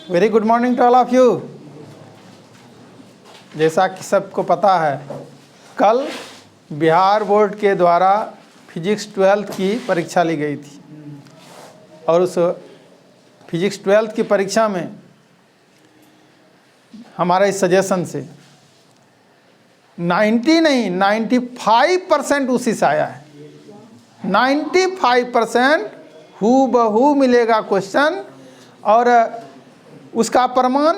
Very good morning to all of you. जैसा कि सबको पता है, कल बिहार बोर्ड के द्वारा फिजिक्स 12th की परीक्षा ली गई थी और उस फिजिक्स 12th की परीक्षा में हमारे सजेशन से 90 नहीं 95% उसी से आया है। 95% हूबहू मिलेगा क्वेश्चन और उसका प्रमाण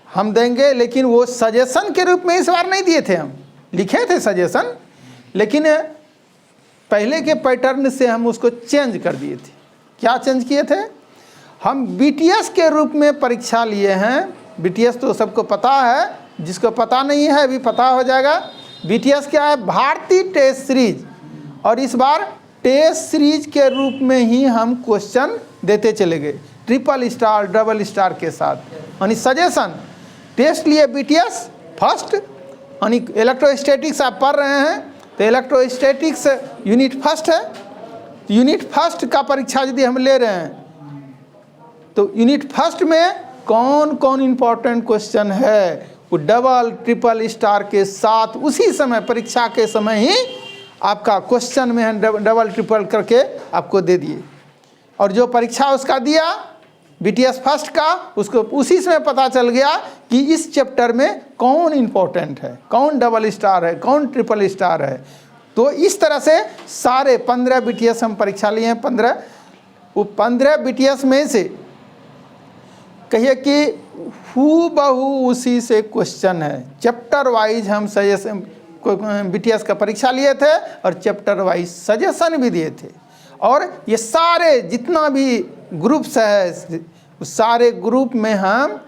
हम देंगे, लेकिन वो सजेशन के रूप में इस बार नहीं दिए थे। हम लिखे थे सजेशन, लेकिन पहले के पैटर्न से हम उसको चेंज कर दिए थे। क्या चेंज किए थे? हम बीटीएस के रूप में परीक्षा लिए हैं। बीटीएस तो सबको पता है, जिसको पता नहीं है अभी पता हो जाएगा। बीटीएस क्या है? भारतीय टेस्ट सीरीज। और इस बार टेस्ट सीरीज के रूप में ही हम क्वेश्चन देते चले गए, ट्रिपल स्टार डबल स्टार के साथ। यानी सजेशन टेस्ट लिए बीटीएस फर्स्ट, यानी इलेक्ट्रोस्टैटिक्स आप पढ़ रहे हैं तो इलेक्ट्रोस्टैटिक्स यूनिट फर्स्ट है। तो यूनिट फर्स्ट का परीक्षा यदि हम ले रहे हैं तो यूनिट फर्स्ट में कौन कौन इम्पोर्टेंट क्वेश्चन है वो डबल ट्रिपल स्टार के साथ उसी समय परीक्षा के समय ही आपका क्वेश्चन में हम डबल ट्रिपल करके आपको दे दिए। और जो परीक्षा उसका दिया बीटीएस फर्स्ट का, उसको उसी समय पता चल गया कि इस चैप्टर में कौन इम्पोर्टेंट है, कौन डबल स्टार है, कौन ट्रिपल स्टार है। तो इस तरह से सारे 15 बीटीएस हम परीक्षा लिए हैं। 15 बीटीएस में से कहिए कि हूबहू उसी से क्वेश्चन है। चैप्टर वाइज हम सजेशन बीटीएस का परीक्षा लिए थे और चैप्टर वाइज सजेशन भी दिए थे। और ये सारे जितना भी ग्रुप्स है उस सारे ग्रुप में हम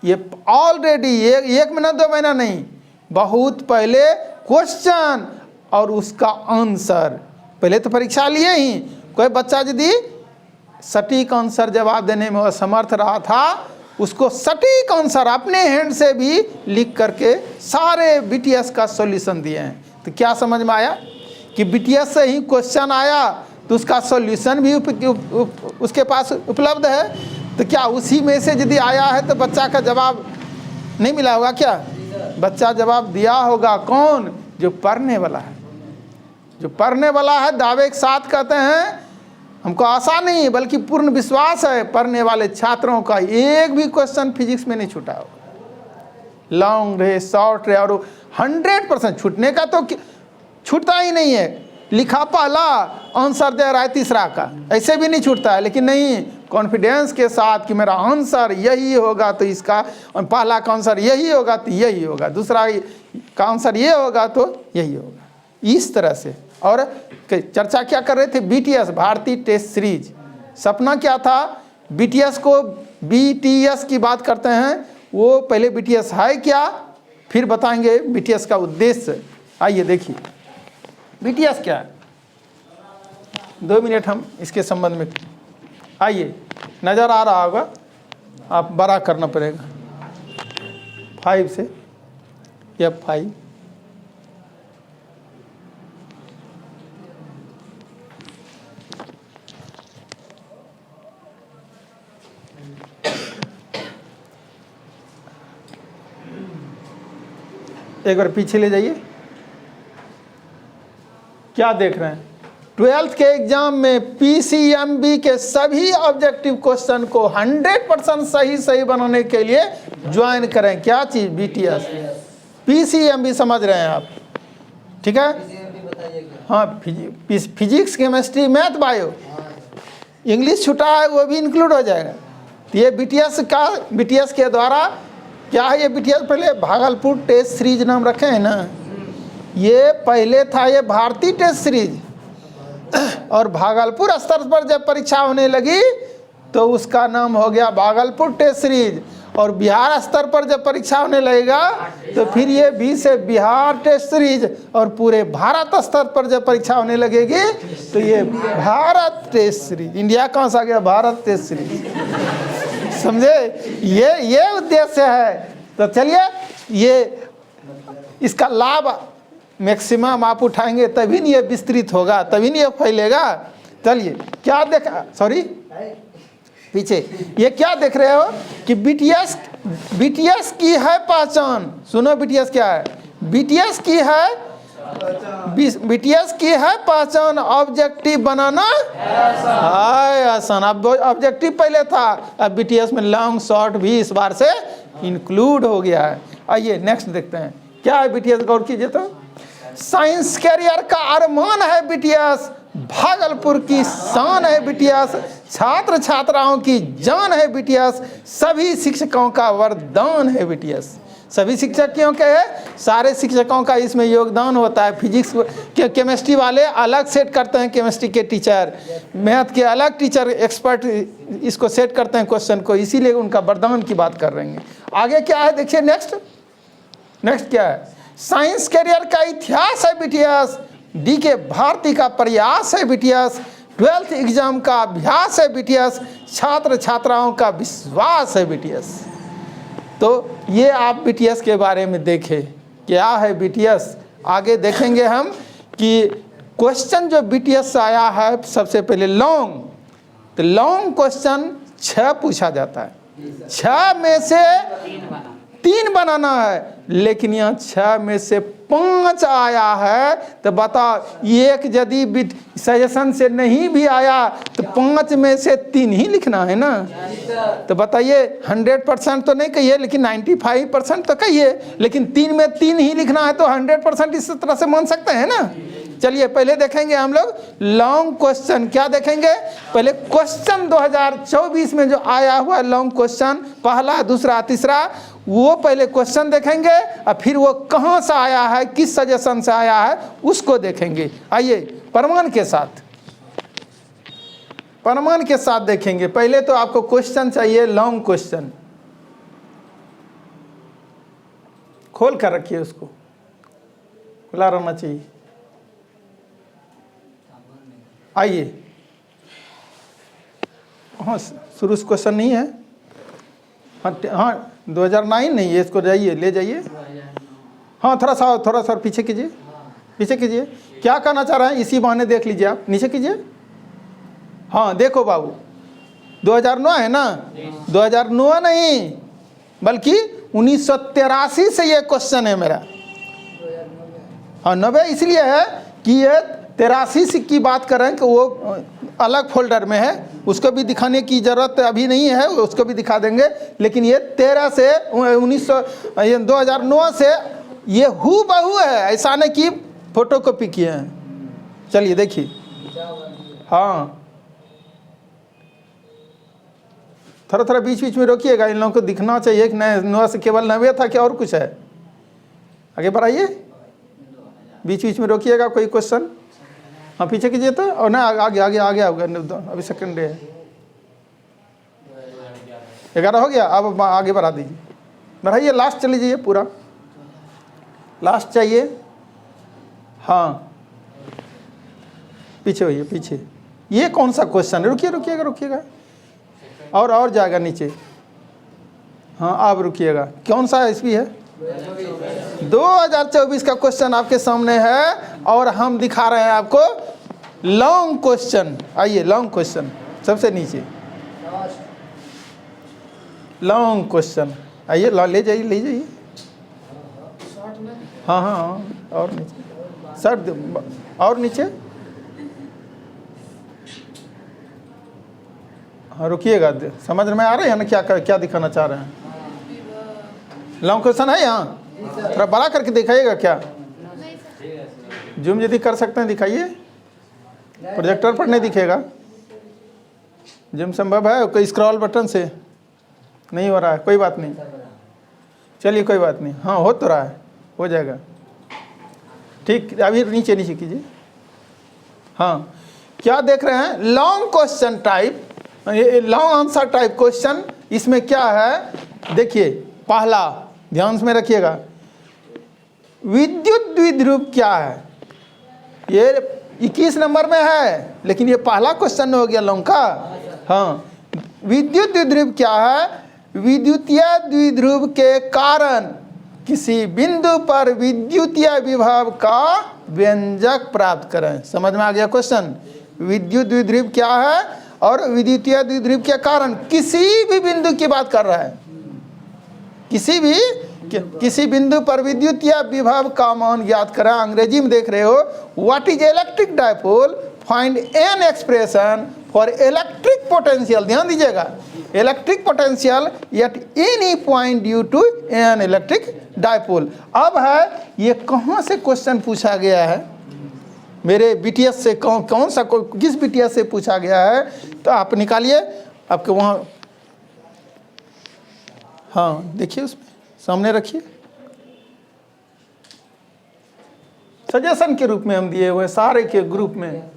ये ऑलरेडी एक महीना 2 महीना नहीं, बहुत पहले क्वेश्चन और उसका आंसर पहले तो परीक्षा लिए ही। कोई बच्चा यदि सटीक आंसर जवाब देने में असमर्थ रहा था, उसको सटीक आंसर अपने हैंड से भी लिख करके सारे बीटीएस का सॉल्यूशन दिए हैं। तो क्या समझ में आया कि बीटीएस से ही क्वेश्चन आया तो उसका सॉल्यूशन भी उसके पास उपलब्ध है। तो क्या उसी में से यदि आया है तो बच्चा का जवाब नहीं मिला होगा? क्या बच्चा जवाब दिया होगा? कौन? जो पढ़ने वाला है। जो पढ़ने वाला है दावे के साथ कहते हैं, हमको आशा नहीं बल्कि पूर्ण विश्वास है पढ़ने वाले छात्रों का एक भी क्वेश्चन फिजिक्स में नहीं छूटा होगा। लॉन्ग रहे शॉर्ट रहे, और 100% छूटने का तो छूटता ही नहीं है। लिखा पहला आंसर दे रहा है तीसरा का, ऐसे भी नहीं छूटता है। लेकिन नहीं, कॉन्फिडेंस के साथ कि मेरा आंसर यही होगा तो इसका पहला का आंसर यही होगा तो यही होगा, दूसरा का आंसर ये होगा तो यही होगा, इस तरह से। और चर्चा क्या कर रहे थे? बीटीएस भारतीय टेस्ट सीरीज। सपना क्या था? बीटीएस को बीटीएस की बात करते हैं, वो पहले बीटीएस है क्या, फिर बताएंगे बीटीएस का उद्देश्य। आइए देखिए बीटीएस क्या है। 2 मिनट हम इसके संबंध में, आइए नज़र आ रहा होगा, आप बड़ा करना पड़ेगा 5 से F5। एक बार पीछे ले जाइए। क्या देख रहे हैं? 12th के एग्जाम में पीसीएमबी के सभी ऑब्जेक्टिव क्वेश्चन को 100% सही बनाने के लिए ज्वाइन करें। क्या चीज? बीटीएस। पीसीएमबी समझ रहे हैं आप? ठीक है। हाँ, physics chemistry math bio, English छुटा है वो भी इंक्लूड हो जाएगा। तो ये बीटीएस के द्वारा क्या है? ये बीटीएस पहले भागलपुर टेस्ट सीरीज नाम रखे हैं ना, ये पहले था ये भारतीय टेस्ट सीरीज। और भागलपुर स्तर पर जब परीक्षा होने लगी तो उसका नाम हो गया भागलपुर टेस्ट सीरीज। और बिहार स्तर पर जब परीक्षा होने लगेगा तो फिर ये भी से बिहार टेस्ट सीरीज। और पूरे भारत स्तर पर जब परीक्षा होने लगेगी तो ये भारत टेस्ट सीरीज। इंडिया कहाँ से आ गया? Bharat test series. समझे? ये उद्देश्य है। तो चलिए, ये इसका लाभ मैक्सिमम आप उठाएंगे तभी नहीं ये विस्तृत होगा, तभी नहीं ये फैलेगा। चलिए क्या देखा, सॉरी पीछे ये क्या देख रहे हो कि कि बीटीएस की है पहचान। सुनो बीटीएस क्या है, बीटीएस की है पहचान, ऑब्जेक्टिव बनाना है आसान। अब ऑब्जेक्टिव पहले था, अब बीटीएस में लॉन्ग शॉर्ट भी इस बार से इंक्लूड हो गया है। आइए नेक्स्ट देखते हैं क्या है बीटीएस, गौर कीजिए तो। साइंस कैरियर का अरमान है बीटीएस, भागलपुर की शान है बीटीएस, छात्र छात्राओं की जान है बीटीएस, सभी शिक्षकों का वरदान है बीटीएस। सभी शिक्षकों के है, सारे शिक्षकों का इसमें योगदान होता है। फिजिक्स के केमिस्ट्री वाले अलग सेट करते हैं, केमिस्ट्री के टीचर, मैथ के अलग टीचर एक्सपर्ट इसको सेट करते हैं क्वेश्चन को, इसीलिए उनका वरदान की बात कर रहे हैं। आगे क्या है देखिए, नेक्स्ट क्या है, साइंस कैरियर का इतिहास है बीटीएस, डी के भारती का प्रयास है बीटीएस, 12th एग्जाम का अभ्यास है बीटीएस, छात्र छात्राओं का विश्वास है बीटीएस। तो ये आप बीटीएस के बारे में देखें क्या है बीटीएस। आगे देखेंगे हम कि क्वेश्चन जो बीटीएस से आया है, सबसे पहले लॉन्ग, तो लॉन्ग क्वेश्चन 6 पूछा जाता है, 6 में से 3 बनाना है, लेकिन यहाँ 6 में से 5 आया है। तो बताओ, एक यदि सजेशन से नहीं भी आया तो 5 में से 3 ही लिखना है ना। तो बताइए 100% तो नहीं कहिए, लेकिन 95% तो कहिए, लेकिन 3 में 3 ही लिखना है तो 100% इस तरह से मान सकते हैं ना। चलिए पहले देखेंगे हम लोग लॉन्ग क्वेश्चन। क्या देखेंगे, पहले क्वेश्चन 2024 में जो आया हुआ लॉन्ग क्वेश्चन, पहला, दूसरा, तीसरा, वो पहले क्वेश्चन देखेंगे और फिर वो कहाँ से आया है, किस सजेशन से आया है, उसको देखेंगे। आइए प्रमाण के साथ देखेंगे। पहले तो आपको क्वेश्चन चाहिए, लॉन्ग क्वेश्चन खोल कर रखिए, उसको खुला रहना चाहिए। आइए, हाँ शुरू से क्वेश्चन नहीं है, हाँ 2009 नहीं है, इसको जाइए ले जाइए। हाँ थोड़ा सा पीछे कीजिए, क्या कहना चाह रहे हैं इसी बहाने देख लीजिए, आप नीचे कीजिए। हाँ देखो बाबू, 2009 है ना, 2009 नहीं बल्कि 1983 से ये क्वेश्चन है मेरा। हाँ 90 इसलिए है कि ये 83 की बात कर रहे हैं कि वो अलग फोल्डर में है, उसको भी दिखाने की ज़रूरत अभी नहीं है, उसको भी दिखा देंगे। लेकिन ये 13 से 2009 से ये हूबहू है, ऐसा नहीं कि फोटो कॉपी किए हैं। चलिए देखिए, हाँ थोड़ा बीच में रोकिएगा, इन लोगों को दिखना चाहिए कि नहीं से केवल 90 था क्या और कुछ है। आगे बढ़ाइए, बीच में रोकिएगा कोई क्वेश्चन। हाँ पीछे कीजिए तो, और ना आगे अभी सेकंड डे है, 11 हो गया, अब आगे बढ़ा दीजिए, बढ़ाइए, लास्ट चली जाइए, पूरा लास्ट चाहिए। हाँ पीछे होइए, पीछे, ये कौन सा क्वेश्चन है, रुकिएगा और जाएगा नीचे। हाँ अब रुकिएगा, कौन सा ईस्वी है, 2024 का क्वेश्चन आपके सामने है, और हम दिखा रहे हैं आपको लॉन्ग क्वेश्चन। आइए लॉन्ग क्वेश्चन, सबसे नीचे लॉन्ग क्वेश्चन, आइए ले जाइए। हाँ और नीचे सर, और नीचे। हाँ रुकिएगा, समझ में आ रहे हैं ना क्या दिखाना चाह रहे हैं। लॉन्ग क्वेश्चन है यहाँ, थोड़ा बड़ा करके दिखाइएगा क्या, जूम यदि कर सकते हैं दिखाइए, प्रोजेक्टर पर नहीं दिखेगा, जूम संभव है कोई स्क्रॉल बटन से नहीं हो रहा है, कोई बात नहीं, चलिए कोई बात नहीं, हाँ हो तो रहा है, हो जाएगा ठीक। अभी नीचे कीजिए। हाँ क्या देख रहे हैं, long question type, long answer type question. इसमें क्या है देखिए, पहला ध्यान में रखिएगा, विद्युत द्विध्रुव क्या है, ये 21 नंबर में है, लेकिन ये पहला क्वेश्चन हो गया लॉन्ग का। हाँ विद्युत द्विध्रुव क्या है, विद्युतीय द्विध्रुव के कारण किसी बिंदु पर विद्युतीय विभव का व्यंजक प्राप्त करें। समझ में आ गया क्वेश्चन, विद्युत द्विध्रुव क्या है, और विद्युतीय द्विध्रुव के कारण किसी भी बिंदु की बात कर रहा है, किसी बिंदु पर विद्युतीय विभव का मान ज्ञात करें। अंग्रेजी में देख रहे हो, what is electric dipole, find an expression for electric potential. ध्यान दीजिएगा, electric potential at any point due to an electric dipole. अब है ये कहाँ से क्वेश्चन पूछा गया है, मेरे बीटीएस से कौन सा किस बीटीएस से पूछा गया है, तो आप निकालिए आपके वहाँ। हाँ देखिए, उसमें सामने रखिए, सजेशन के रूप में हम दिए हुए सारे के ग्रुप में।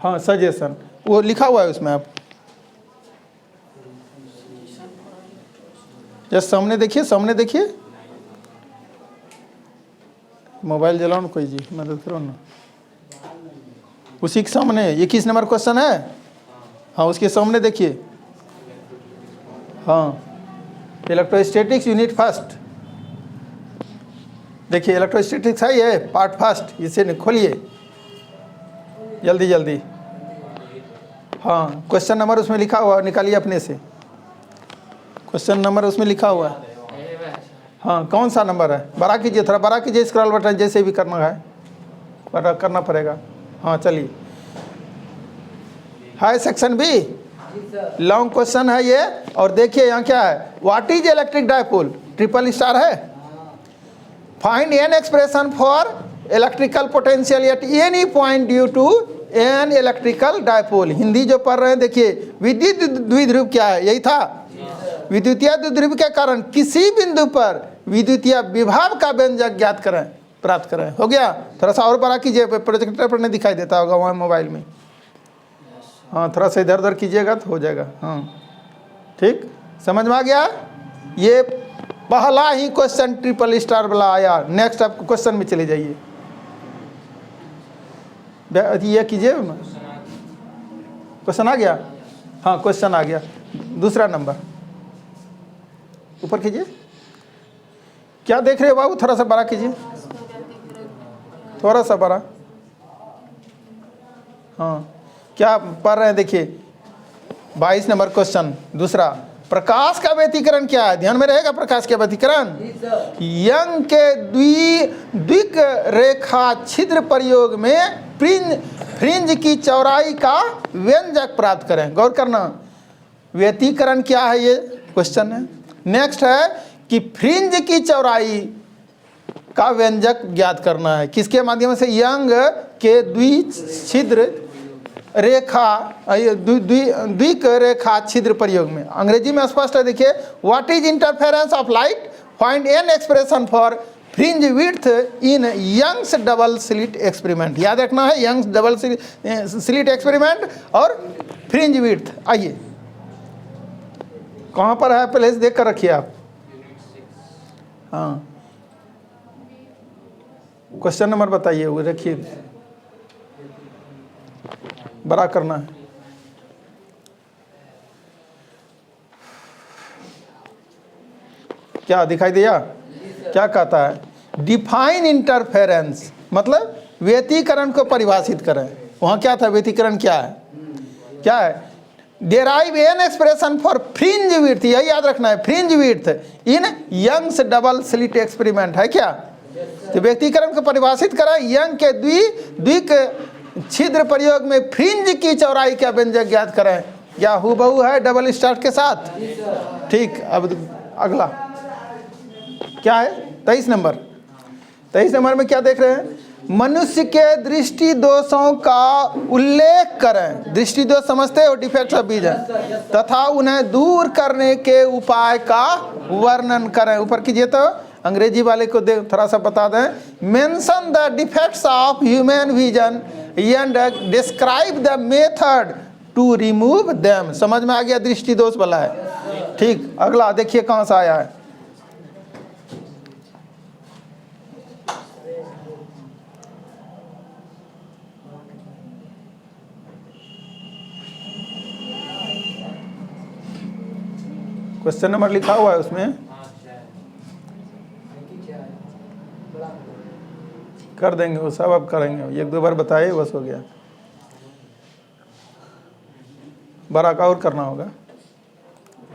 हाँ सजेशन वो लिखा हुआ है उसमें, आप जस्ट सामने देखिए, सामने देखिए। मोबाइल जलाओ ना कोई जी, मदद करो ना। उसी के सामने 21 नंबर क्वेश्चन है, हाँ उसके सामने देखिए। हाँ इलेक्ट्रोस्टैटिक्स यूनिट फर्स्ट, देखिए इलेक्ट्रोस्टैटिक्स है ये पार्ट फर्स्ट, इसे खोलिए जल्दी जल्दी। हाँ क्वेश्चन नंबर उसमें लिखा हुआ, निकालिए अपने से, क्वेश्चन नंबर उसमें लिखा हुआ है। हाँ कौन सा नंबर है, बड़ा कीजिए, थोड़ा बड़ा कीजिए स्क्रॉल बटन, जैसे भी करना है बड़ा करना पड़ेगा। हाँ चलिए, है सेक्शन बी, लॉन्ग क्वेश्चन है ये। और देखिए यहाँ क्या है, what is electric dipole, triple star है। Find an expression for electrical potential at any point due to an electrical dipole. Hindi जो पढ़ रहे हैं देखिए, विद्युत द्विध्रुव क्या है, यही था। विद्युतीय द्विध्रुव के कारण किसी बिंदु पर विद्युतीय विभव का व्यंजक ज्ञात करें, प्राप्त करें। हो गया, थोड़ा सा और बड़ा कीजिए, प्रोजेक्टर पर नहीं दिखाई देता होगा वहाँ मोबाइल में। हाँ थोड़ा सा इधर उधर कीजिएगा तो हो जाएगा। हाँ ठीक, समझ में आ गया। ये पहला ही क्वेश्चन ट्रिपल स्टार वाला आया। नेक्स्ट आप क्वेश्चन में चले जाइए, ये कीजिए, क्वेश्चन आ गया। हाँ क्वेश्चन आ गया, दूसरा नंबर ऊपर कीजिए। क्या देख रहे हो बाबू, थोड़ा सा बड़ा कीजिए, थोड़ा सा बड़ा। हाँ क्या पढ़ रहे हैं देखिए, 22 नंबर क्वेश्चन दूसरा, प्रकाश का व्यतिकरण क्या है, ध्यान में रहेगा। प्रकाश का व्यतिकरण यंग के द्विक रेखा छिद्र प्रयोग में फ्रिंज की चौड़ाई का व्यंजक प्राप्त करें। गौर करना, व्यतिकरण क्या है ये क्वेश्चन है। नेक्स्ट है कि फ्रिंज की चौड़ाई का व्यंजक ज्ञात करना है, किसके माध्यम से, यंग के द्विछिद्र रेखा द्विक रेखा छिद्र प्रयोग में। अंग्रेजी में स्पष्ट है, देखिए, what is interference of light, find an expression for fringe width in Young's double slit experiment. याद रखना है, यंग्स डबल स्लिट एक्सपेरिमेंट और फ्रिंज विड्थ। आइए कहाँ पर है, पहले देख कर रखिए आप। हाँ क्वेश्चन नंबर बताइए, वो रखिए, बड़ा करना है। क्या दिखाई दिया, क्या कहता है, डिफाइन इंटरफेरेंस, मतलब व्यतिकरण को परिभाषित करें। वहाँ क्या था, व्यतिकरण क्या है, क्या है, derive an expression for fringe width, यही याद रखना है, fringe width in Young's double slit experiment है क्या। तो व्यतिकरण को परिभाषित करें, यंग के द्विक छिद्र प्रयोग में फ्रिंज की चौड़ाई का व्यंजक ज्ञात करें। क्या हूबहू है डबल स्टार्ट के साथ, ठीक। अब अगला क्या है, 23 नंबर। 23 नंबर में क्या देख रहे हैं, मनुष्य के दृष्टि दोषों का उल्लेख करें। दृष्टि दोष समझते हो, डिफेक्ट्स ऑफ विजन, तथा उन्हें दूर करने के उपाय का वर्णन करें। ऊपर कीजिए, तो अंग्रेजी वाले को थोड़ा सा बता दें, mention the defects of human vision and describe the method to remove them. समझ में आ गया, दृष्टि दोष वाला है, ठीक। अगला देखिए कहाँ से आया है, क्वेश्चन नंबर लिखा हुआ है उसमें, कर देंगे वो सब, अब करेंगे, एक दो बार बताए बस हो गया, बड़ा का और करना होगा,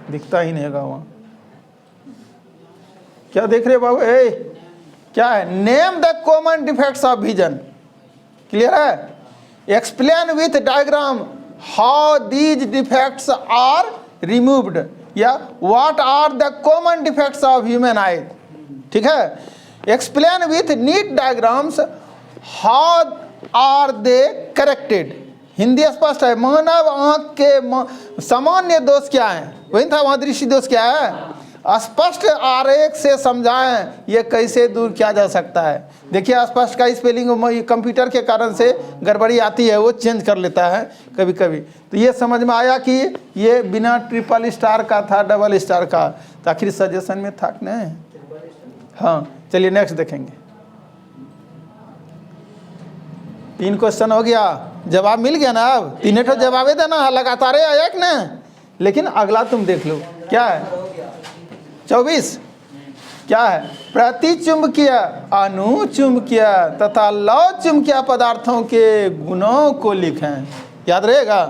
दिखता ही नहीं होगा वहाँ। क्या देख रहे बाबू? क्या है? Name the common defects of vision. Clear है? Explain with diagram how these defects are removed, या what are the common defects of human eye. ठीक है? Explain with neat diagrams how are they corrected. Hindi स्पष्ट है। मानव आंख के सामान्य दोष क्या है? वही था वहाँ, दृष्टि दोष क्या है? स्पष्ट आरेख से समझाएं ये कैसे दूर किया जा सकता है। देखिए स्पष्ट का स्पेलिंग कंप्यूटर के कारण से गड़बड़ी आती है, वो चेंज कर लेता है कभी कभी। तो ये समझ में आया कि ये बिना ट्रिपल स्टार का था, डबल स्टार का, तो आखिर सजेशन में था नहीं। हाँ चलिए नेक्स्ट देखेंगे। 3 क्वेश्चन हो गया, जवाब मिल गया ना। अब 3 तो जवाबे देना लगातार आया कि ना, लेकिन अगला तुम देख लो क्या है। 24 क्या है? प्रतिचुंबकीय, अनुचुंबकीय तथा लवचुंबकीय पदार्थों के गुणों को लिखें। याद रहेगा?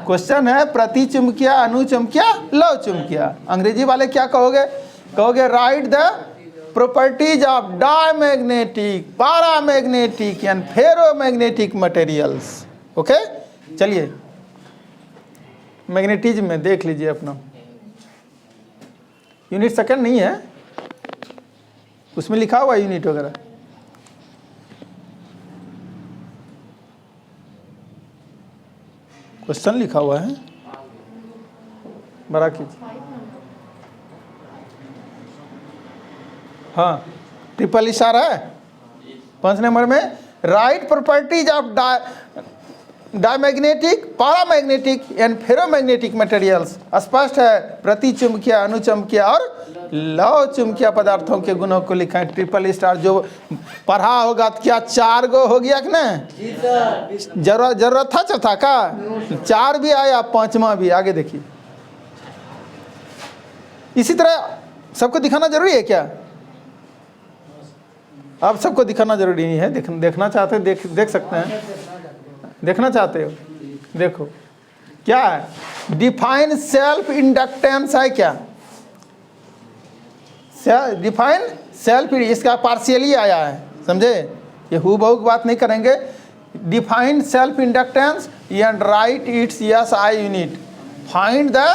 क्वेश्चन है प्रतिचुंबकीय, अनुचुंबकीय, लवचुंबकीय। अंग्रेजी वाले क्या कहोगे? कहोगे right the properties of diamagnetic, paramagnetic and ferromagnetic materials. Okay चलिए मैग्नेटिज्म में देख लीजिए अपना यूनिट सेकंड नहीं है, उसमें लिखा हुआ यूनिट वगैरह। क्वेश्चन लिखा हुआ है, बड़ा कीजिए। हाँ ट्रिपल स्टार है 5 नंबर में। Right properties of diamagnetic, paramagnetic and ferromagnetic materials. स्पष्ट है। प्रतिचुंबकीय, अनुचुंबकीय और लवचुंबकीय पदार्थों के गुणों को लिखा है। ट्रिपल स्टार जो पढ़ा होगा तो क्या 4 गो हो गया कि ना? जरूरत था चौथा का? 4 भी आया, 5वां भी। आगे देखिए। इसी तरह सबको दिखाना जरूरी है क्या? अब सबको दिखाना जरूरी नहीं है। देखना चाहते देख सकते हैं। देखना चाहते हो? देखो क्या है? डिफाइन सेल्फ इंडक्टेंस है क्या? डिफाइन सेल्फ, इसका पार्शियली आया है, समझे? ये हूबहू बात नहीं करेंगे। Define self inductance and right it's yes I unit. Find the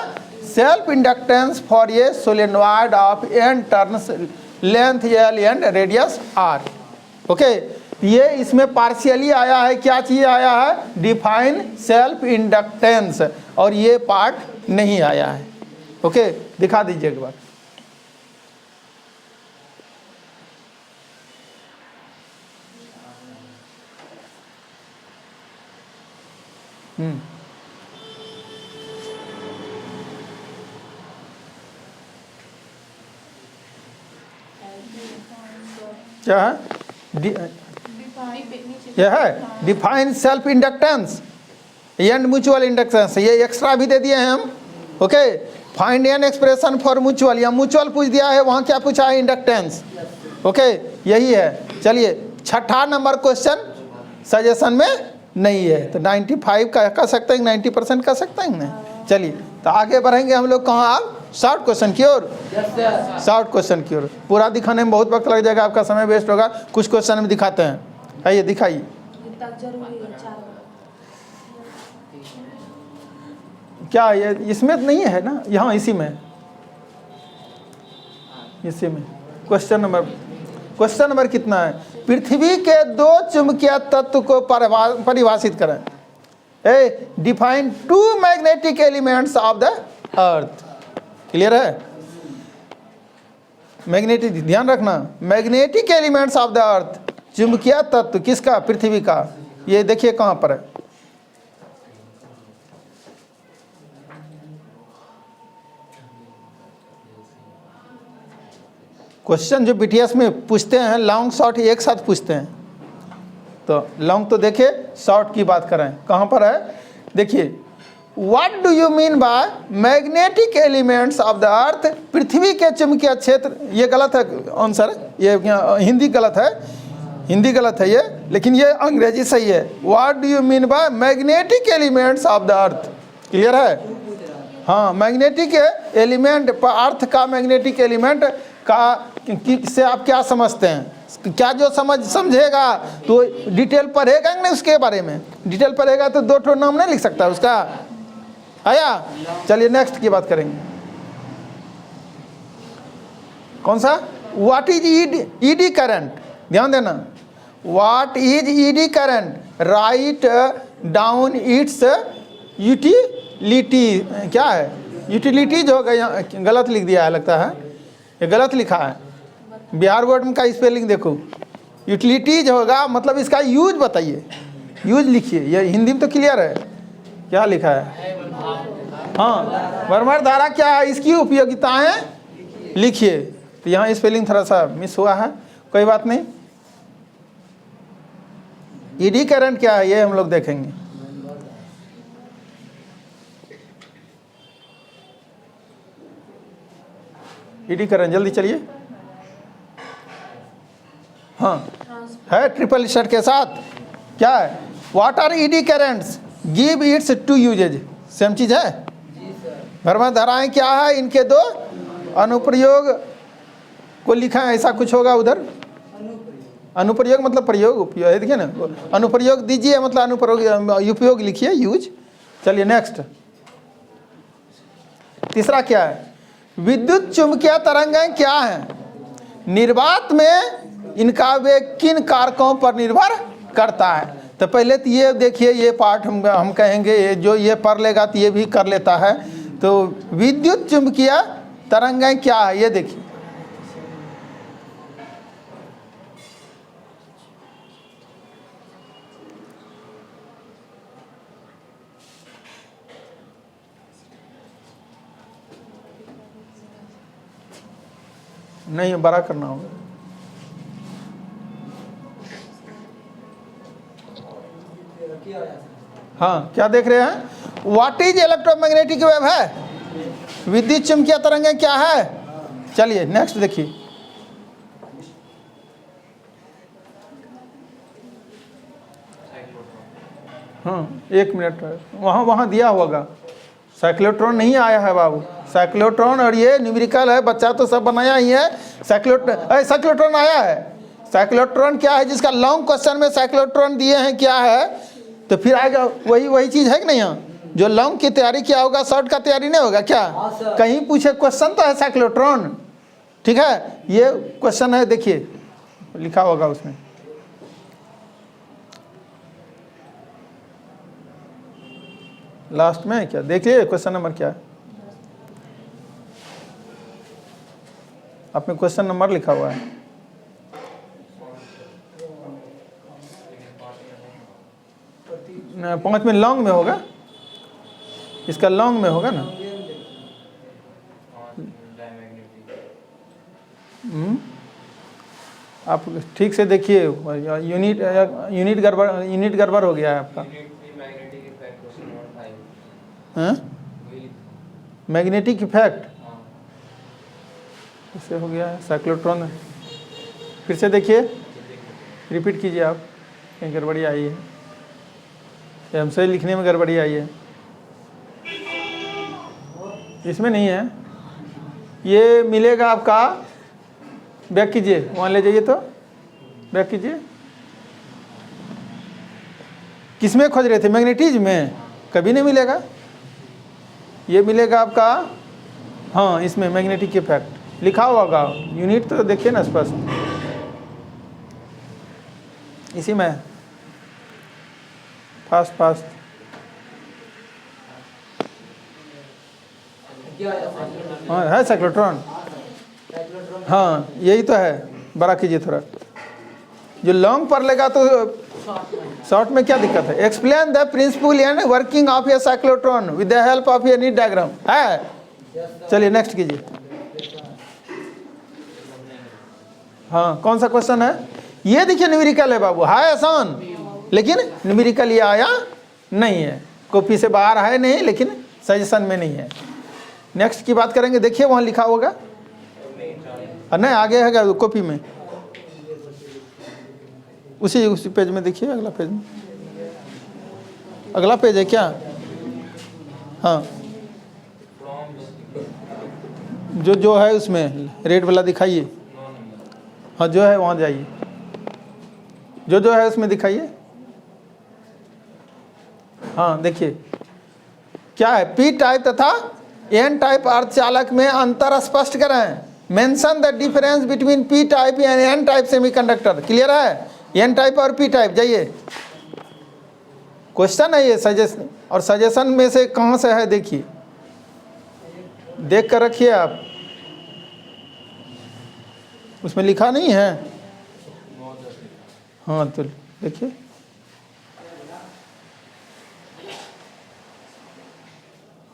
self inductance for a solenoid of n turns length l and radius r। Okay ये इसमें पार्शियली आया है। क्या चीज आया है? डिफाइन सेल्फ इंडक्टेंस, और ये पार्ट नहीं आया है। ओके दिखा दीजिए एक बार। क्या है? यह है define self inductance and mutual inductance. ये एक्स्ट्रा भी दे दिए हैं हम। Okay find an expression for mutual, या म्यूचुअल पूछ दिया है, वहाँ क्या पूछा है? इंडक्टेंस। ओके यही है। चलिए 6ठा नंबर क्वेश्चन सजेशन में नहीं है, तो 95 का कर सकते हैं, 90% कर सकते हैं ना। चलिए तो आगे बढ़ेंगे हम लोग कहाँ? आप शॉर्ट क्वेश्चन की ओर। शॉर्ट क्वेश्चन की ओर। पूरा दिखाने में बहुत वक्त लग जाएगा, आपका समय वेस्ट होगा। कुछ क्वेश्चन में दिखाते हैं। आइए दिखाइए। क्या ये इसमें नहीं है ना? यहाँ इसी में क्वेश्चन नंबर कितना है? पृथ्वी के 2 चुंबकीय तत्व को परिभाषित करें। Define 2 magnetic elements of the earth. Clear है? मैग्नेटिक, ध्यान रखना, मैग्नेटिक एलिमेंट्स ऑफ द अर्थ। चुंबकीय तत्व किसका? पृथ्वी का। ये देखिए कहाँ पर है। क्वेश्चन जो बीटीएस में पूछते हैं लॉन्ग शॉर्ट एक साथ पूछते हैं, तो लॉन्ग तो देखिए, शॉर्ट की बात करें। कहाँ पर है? देखिए what do you mean by magnetic elements of the earth? पृथ्वी के चुंबकीय क्षेत्र, ये गलत है आंसर, ये हिंदी गलत है, हिंदी गलत है ये, लेकिन ये अंग्रेजी सही है। What do you mean by magnetic elements of the earth? Clear है? हाँ, मैग्नेटिक एलिमेंट, अर्थ का मैग्नेटिक एलिमेंट का से आप क्या समझते हैं? क्या जो समझेगा तो डिटेल पढ़ेगा नहीं उसके बारे में, डिटेल पढ़ेगा तो दो ठो नाम नहीं लिख सकता उसका, आया? चलिए नेक्स्ट की बात करेंगे। कौन सा? What is eddy current? ध्यान देना, what is eddy current? Write down it's utility. क्या है? यूटिलिटीज होगा, यहाँ गलत लिख दिया है लगता है, ये गलत लिखा है। बिहार बोर्ड में का स्पेलिंग देखो, यूटिलिटीज होगा, मतलब इसका यूज बताइए, यूज लिखिए। ये हिंदी में तो क्लियर है, क्या लिखा है? हाँ, भ्रमण धारा क्या है, इसकी उपयोगिताएं लिखिए। तो यहाँ स्पेलिंग थोड़ा सा मिस हुआ है, कोई बात नहीं। ईडी करंट क्या है ये हम लोग देखेंगे। ईडी करंट जल्दी चलिए। हाँ है, ट्रिपल स्टार के साथ क्या है? What are eddy currents? Give its two uses. Same चीज है। भ्रमण धाराएं क्या है? इनके दो अनुप्रयोग को लिखा है, ऐसा कुछ होगा उधर। अनुप्रयोग मतलब प्रयोग, उपयोग है, देखिए ना, अनुप्रयोग दीजिए मतलब अनुप्रयोग, उपयोग लिखिए, यूज। चलिए नेक्स्ट, तीसरा क्या है? विद्युत चुंबकीय तरंगें क्या है? निर्वात में इनका वे किन कारकों पर निर्भर करता है? तो पहले तो ये देखिए, ये पार्ट हम कहेंगे, ये जो ये पढ़ लेगा तो ये भी कर लेता है। तो विद्युत चुंबकीय तरंगें क्या है ये देखिए। नहीं, बड़ा करना होगा। हाँ, क्या देख रहे हैं? व्हाट इज इलेक्ट्रोमैग्नेटिक वेव है, विद्युत चुंबकीय तरंगें क्या है। चलिए नेक्स्ट देखिए। हाँ, एक मिनट, वहाँ दिया होगा। साइक्लोट्रॉन नहीं आया है बाबू, साइक्लोट्रॉन और ये न्यूमेरिकल है, बच्चा तो सब बनाया ही है। साइक्लोट्रॉन आया है। साइक्लोट्रॉन क्या है? जिसका लॉन्ग क्वेश्चन में साइक्लोट्रॉन दिए हैं क्या है, तो फिर आएगा वही चीज़ है कि नहीं? यहाँ जो लॉन्ग की तैयारी क्या होगा, शॉर्ट का तैयारी नहीं होगा क्या? कहीं पूछे क्वेश्चन तो है साइक्लोट्रॉन, ठीक है, ये क्वेश्चन है, देखिए लिखा होगा उसमें। लास्ट में क्या देखिए, क्वेश्चन नंबर क्या है, आपने क्वेश्चन नंबर लिखा हुआ है। न, 5 में लॉन्ग में होगा, इसका लॉन्ग में होगा ना। आप ठीक से देखिए, यूनिट गड़बड़ हो गया है आपका। मैग्नेटिक इफेक्ट इससे हो गया है। साइक्लोट्रॉन फिर से देखिए, रिपीट कीजिए आप, कहीं गड़बड़ी आई है, हमसे लिखने में गड़बड़ी आई है, इसमें नहीं है। ये मिलेगा आपका, बैक कीजिए, वहाँ ले जाइए, तो बैक कीजिए। किस में खोज रहे थे? मैग्नेटिज्म में? कभी नहीं मिलेगा। ये मिलेगा आपका, हाँ, इसमें मैग्नेटिक इफेक्ट लिखा होगा, यूनिट तो देखिए ना स्पष्ट, इसी में फास्ट हाँ है साइक्लोट्रॉन, हाँ यही तो है। बड़ा कीजिए थोड़ा, जो लॉन्ग पर लेगा तो शॉर्ट में क्या दिक्कत है? Explain the principle and working of a cyclotron with the help of a neat diagram है। चलिए नेक्स्ट कीजिए। हाँ, कौन सा क्वेश्चन है ये? देखिए न्यूमेरिकल है बाबू, है आसान, लेकिन न्यूमेरिकल ये आया नहीं है। कॉपी से बाहर है नहीं, लेकिन सजेशन में नहीं है। नेक्स्ट की बात करेंगे, देखिए वहाँ लिखा होगा, नहीं आगे है क्या कॉपी में, उसी पेज में देखिए, अगला पेज में, अगला पेज है क्या? हाँ, जो है उसमें रेड वाला दिखाइए। हाँ जो है वहाँ जाइए, जो है उसमें दिखाइए। हाँ देखिए क्या है, पी टाइप तथा एन टाइप अर्धचालक में अंतर स्पष्ट करें। Mention the difference between P type and N type semiconductor. Clear है? एन टाइप और पी टाइप, जाइए क्वेश्चन है ये, सजेशन, और सजेशन में से कहाँ से है देखिए, देख कर रखिए आप, उसमें लिखा नहीं है। हाँ तो देखिए,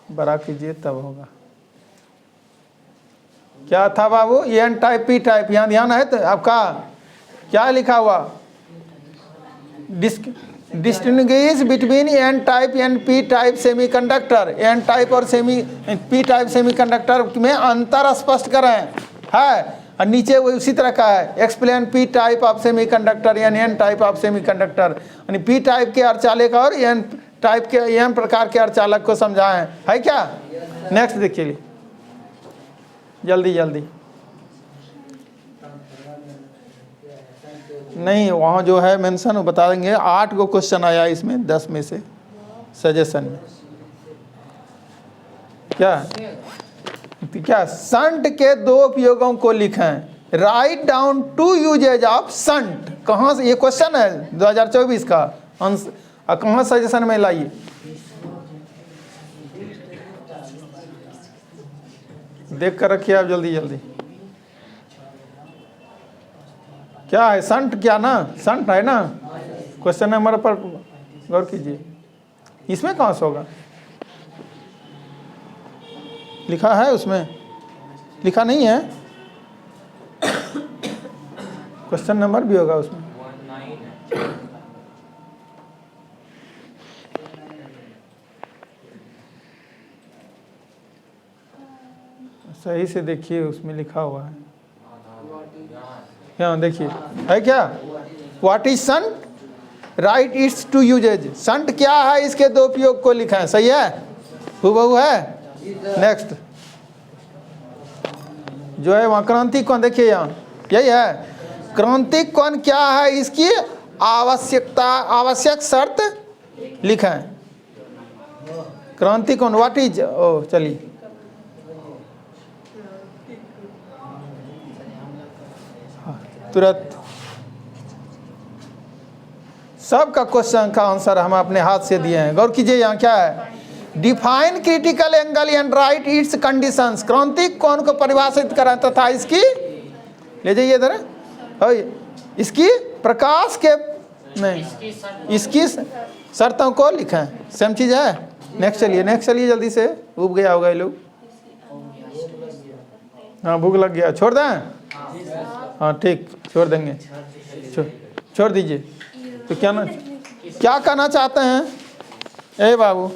बड़ा कीजिए तब होगा। क्या था बाबू? एन टाइप पी टाइप, यहाँ ध्यान है तो आपका क्या लिखा हुआ? Distinguish between N type and P type semiconductor. N type और पी टाइप सेमीकंडक्टर में अंतर स्पष्ट करें है, और नीचे वो उसी तरह का है, explain P type of semiconductor यानी एन टाइप ऑफ सेमीकंडक्टर, यानी पी टाइप के अर्धचालक और एन टाइप के एन प्रकार के अर्धचालक को समझाएं, है क्या? नेक्स्ट देखिए, जल्दी जल्दी, नहीं वहाँ जो है मेंशन वो बता देंगे। 8 गो क्वेश्चन आया इसमें 10 में से सजेशन में। क्या शंट के 2 उपयोगों को लिखें। Write down 2 uses of shunt. कहाँ से ये क्वेश्चन है 2024 का आंसर, कहाँ सजेशन में लाइए। देख कर रखिए आप जल्दी जल्दी। क्या है शंट? क्या ना शंट है ना, क्वेश्चन नंबर पर गौर कीजिए। इसमें कहाँ से होगा? लिखा है उसमें? लिखा नहीं है? क्वेश्चन नंबर भी होगा उसमें। सही से देखिए, उसमें लिखा हुआ है। यहाँ देखिए, है क्या? What is shunt? Write its 2 uses. Shunt क्या है, इसके 2 उपयोग को लिखा है। सही है? हुबहू है? नेक्स्ट जो है वहाँ क्रांतिक कौन, देखिए यहाँ यही है। क्रांतिक कौन क्या है, इसकी आवश्यक शर्त लिखें। क्रांतिक कौन, व्हाट इज, ओ चलिए तुरंत सबका क्वेश्चन का आंसर हम अपने हाथ से दिए हैं। गौर कीजिए यहाँ क्या है, define critical angle and right it's conditions. क्रांतिक कोण को परिभाषित करें तथा इसकी, ले जाइए इधर, इसकी प्रकाश के नहीं, इसकी शर्तों को लिखें। सेम चीज है। नेक्स्ट चलिए जल्दी से, उब गया होगा ये लोग। हाँ भूख लग गया, छोड़ दें? हाँ ठीक, छोड़ देंगे, छोड़ दीजिए। तो क्या कहना चाहते हैं? ए बाबू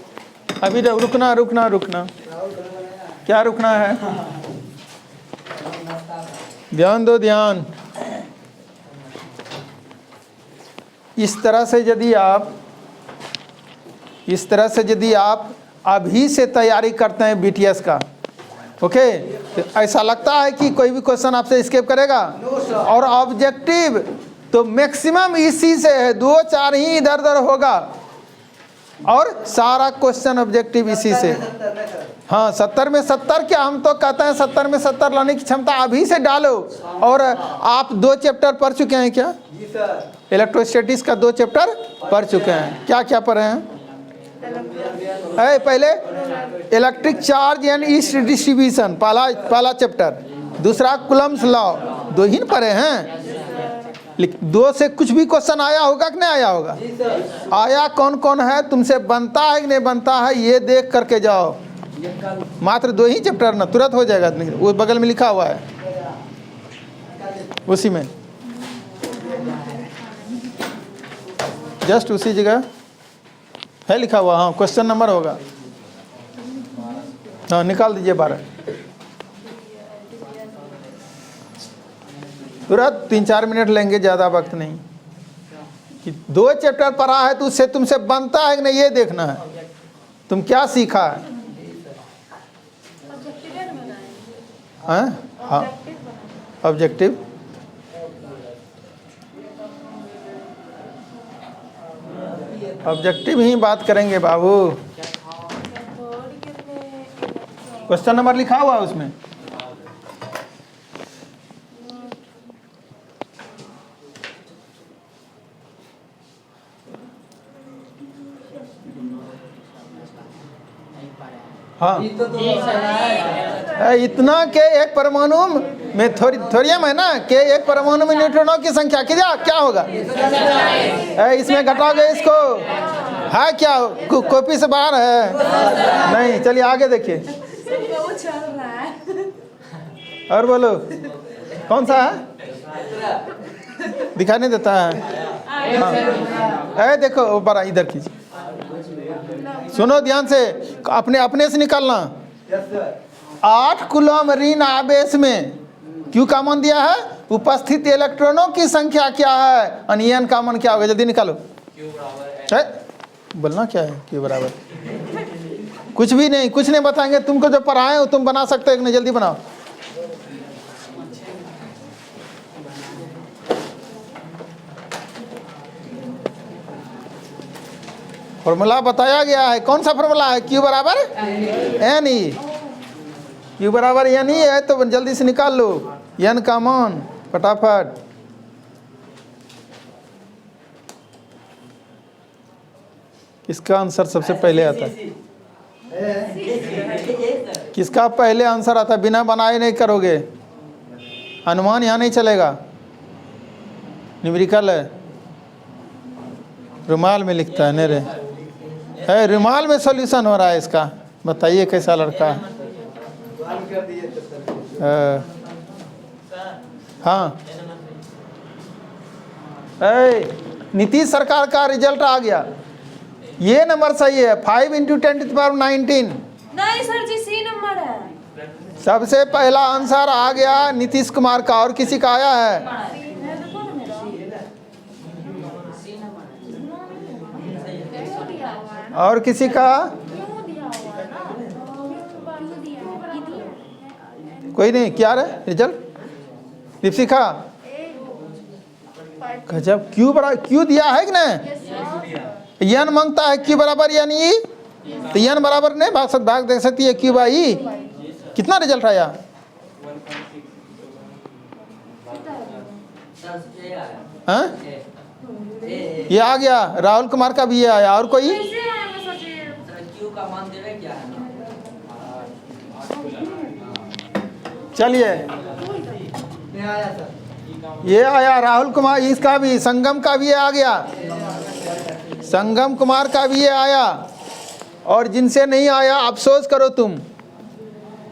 अभी रुकना, क्या रुकना है? ध्यान दो, ध्यान। इस तरह से यदि आप अभी से तैयारी करते हैं BTS का, ओके, तो ऐसा लगता है कि कोई भी क्वेश्चन आपसे स्किप करेगा। और ऑब्जेक्टिव तो मैक्सिमम इसी से है, 2-4 ही इधर उधर होगा और सारा क्वेश्चन ऑब्जेक्टिव इसी से। हाँ 70 में 70 क्या, हम तो कहते हैं 70 में 70 लाने की क्षमता अभी से डालो। और आप 2 चैप्टर पढ़ चुके हैं क्या? इलेक्ट्रोस्टैटिक्स का 2 चैप्टर पढ़ चुके हैं। क्या क्या पढ़े हैं? पहले electric charge and east distribution, पहला चैप्टर। दूसरा कूलम्ब्स लॉ, 2 ही पढ़े हैं। 2 से कुछ भी क्वेश्चन आया होगा कि नहीं आया होगा? आया कौन कौन है, तुमसे बनता है कि नहीं बनता है, ये देख करके जाओ। मात्र 2 ही चैप्टर ना, तुरंत हो जाएगा। वो बगल में लिखा हुआ है, उसी में, जस्ट उसी जगह है लिखा हुआ, हाँ क्वेश्चन नंबर होगा, हाँ निकाल दीजिए 12। तुरंत 3-4 मिनट लेंगे, ज़्यादा वक्त नहीं। कि 2 चैप्टर पढ़ा है तो उससे तुमसे बनता है कि नहीं ये देखना है, तुम क्या सीखा है। हाँ ऑब्जेक्टिव, ऑब्जेक्टिव ही बात करेंगे बाबू। क्वेश्चन नंबर लिखा हुआ है उसमें। हाँ इतना के एक परमाणु में थोरियम है ना, के एक परमाणु में न्यूट्रॉनों की संख्या क्या होगा? इसमें घटाओगे इसको, है क्या कॉपी से बाहर है? नहीं, चलिए आगे देखिए। और बोलो कौन सा है, दिखाई नहीं देता है। हाँ देखो बड़ा इधर कीजिए, सुनो ध्यान से, अपने से निकालना। 8 कूलम ऋण आवेश में क्यू का मान दिया है, उपस्थित इलेक्ट्रॉनों की संख्या क्या है, अनियन का मान क्या होगा, जल्दी निकालो। है बोलना क्या है, क्यू बराबर कुछ भी नहीं, कुछ नहीं बताएंगे, तुमको जो पढ़ाए हो तुम बना सकते हो कि नहीं, जल्दी बनाओ। फॉर्मूला बताया गया है, कौन सा फॉर्मूला है? क्यू बराबर एन ई, क्यू बराबर एन ई है, तो जल्दी से निकाल लो एन का मान फटाफट। किसका आंसर सबसे पहले आता है? किसका पहले आंसर आता है? बिना बनाए नहीं करोगे, अनुमान यहाँ नहीं चलेगा, न्यूमेरिकल है। रुमाल में लिखता है मेरे, है रुमाल में सॉल्यूशन हो रहा है इसका, बताइए कैसा लड़का है। हाँ नीतीश सरकार का रिजल्ट आ गया, ये नंबर सही है, 5 × 10⁻19। नहीं सर जी, सी नंबर है। सबसे पहला आंसर आ गया नीतीश कुमार का, और किसी का आया है? और किसी का? कोई नहीं, क्या रहे रिजल्ट? दीपशिखा गजब, क्यू बराबर क्यू दिया है कि नहीं? एन मांगता है क्यू बराबर एन ई, तो एन बराबर नहीं भाग दे सकती है क्यू बाई ई। कितना रिजल्ट आया? हाँ ये आ गया, राहुल कुमार का भी ये आया, और कोई? चलिए ये आया राहुल कुमार, इसका भी, संगम का भी ये आ गया, संगम कुमार का भी ये आया। और जिनसे नहीं आया अफसोस करो तुम,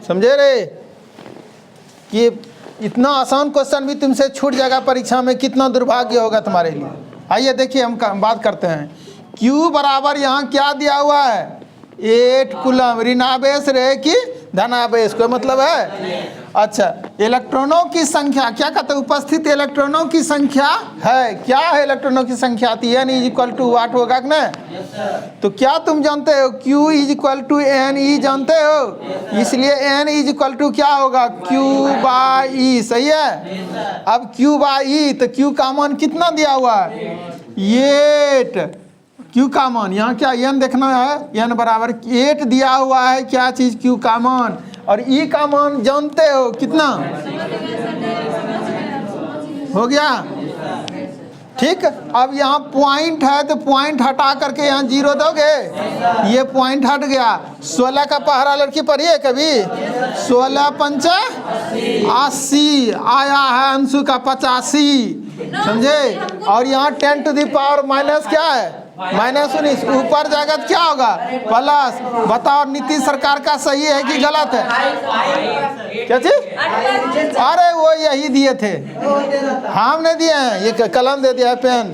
समझे रे, कि इतना आसान क्वेश्चन भी तुमसे छूट जाएगा परीक्षा में, कितना दुर्भाग्य होगा तुम्हारे लिए। आइए देखिए हम बात करते हैं। Q बराबर यहाँ क्या दिया हुआ है? 8 कूलम ऋणावेश रहे कि धनावेश, कोई मतलब है? अच्छा, इलेक्ट्रॉनों की संख्या क्या कहते हैं? उपस्थित इलेक्ट्रॉनों की संख्या है, क्या है इलेक्ट्रॉनों की संख्या? n = वाट होगा कि नहीं? तो क्या तुम जानते हो Q = n e जानते हो, इसलिए n = क्या होगा? Q/E, सही है। अब Q/E, तो Q का मान कितना दिया हुआ है? 8। Q का मान यहाँ क्या n देखना है, n बराबर 8 दिया हुआ है, क्या चीज़? Q का मान। और E का मान जानते हो कितना? हो गया ठीक। अब यहाँ पॉइंट है तो पॉइंट हटा करके यहाँ 0 दोगे, ये पॉइंट हट गया। 16 का पहरा लड़की पढ़ी है कभी? 16 × 5 = 80 आया है, अंशु का 85, समझे। और यहाँ 10⁻⁻ क्या है? -19, ऊपर जाएगा तो क्या होगा? प्लस। बताओ नीतीश सरकार का सही है कि गलत है? क्या चीज? अरे वो यही दिए थे, हम नहीं दिए हैं, ये कलम दे दिया है, पेन,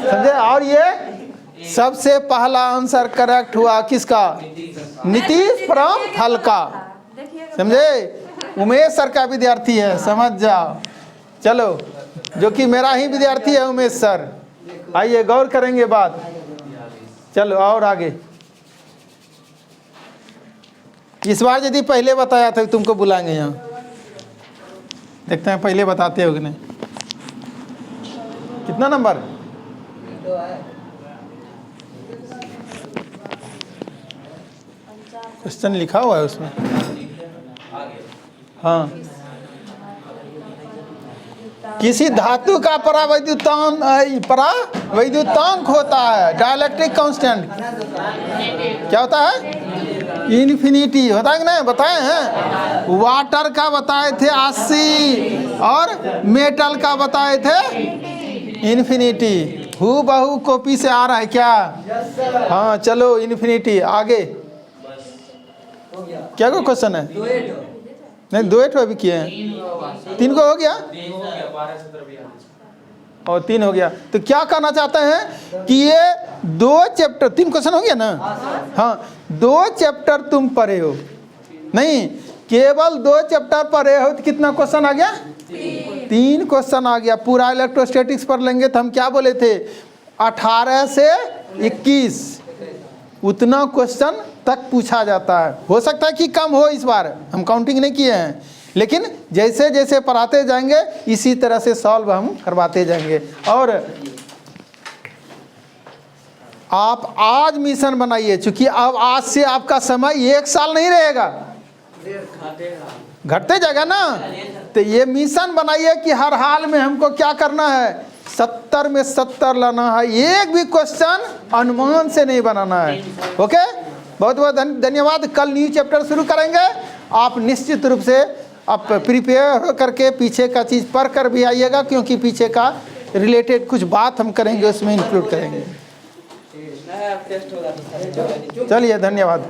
समझे। और ये सबसे पहला आंसर करेक्ट हुआ किसका? नीतीश फ्रॉम फलका। देखिए समझे? उमेश सर का विद्यार्थी है, समझ जाओ। चलो, जो कि मेरा ही विद्यार्थी है उमेश सर। आइए गौर करेंगे बात। चलो और आगे। इस बार यदि पहले बताया था तुमको बुलाएंगे यहाँ, देखते हैं पहले बताते हो कि नहीं। कितना नंबर? क्वेश्चन लिखा हुआ है उसमें। हाँ, किसी धातु का परावैद्युतांक होता है, डाइलेक्ट्रिक कांस्टेंट क्या होता है? इन्फिनिटी होता है कि नहीं? बताए हैं। वाटर का बताए थे 80 और मेटल का बताए थे इन्फिनिटी। हूबहू कॉपी से आ रहा है क्या? हाँ चलो, इन्फिनिटी। आगे क्या को क्वेश्चन है? नहीं, 2 अभी किए हैं। 3 को हो गया और 3 हो गया। तो क्या कहना चाहते हैं कि ये 2 चैप्टर, 3 क्वेश्चन हो गया ना? हाँ, 2 चैप्टर तुम पढ़े हो, नहीं केवल 2 चैप्टर पढ़े हो तो कितना क्वेश्चन आ गया? 3 क्वेश्चन आ गया। पूरा इलेक्ट्रोस्टैटिक्स पढ़ लेंगे तो हम क्या बोले थे? 18 से 21 उतना क्वेश्चन तक पूछा जाता है। हो सकता है कि कम हो, इस बार हम काउंटिंग नहीं किए हैं, लेकिन जैसे जैसे पढ़ाते जाएंगे इसी तरह से सॉल्व हम करवाते जाएंगे। और आप आज मिशन बनाइए, चूंकि अब आज से आपका समय 1 साल नहीं रहेगा, घटते जाएगा ना। तो ये मिशन बनाइए कि हर हाल में हमको क्या करना है? 70 में 70 लाना है। एक भी क्वेश्चन अनुमान से नहीं बनाना है। ओके, बहुत बहुत धन्यवाद। कल न्यू चैप्टर शुरू करेंगे। आप निश्चित रूप से आप प्रिपेयर करके पीछे का चीज़ पढ़ कर भी आइएगा, क्योंकि पीछे का रिलेटेड कुछ बात हम करेंगे, उसमें इंक्लूड करेंगे। चलिए, धन्यवाद।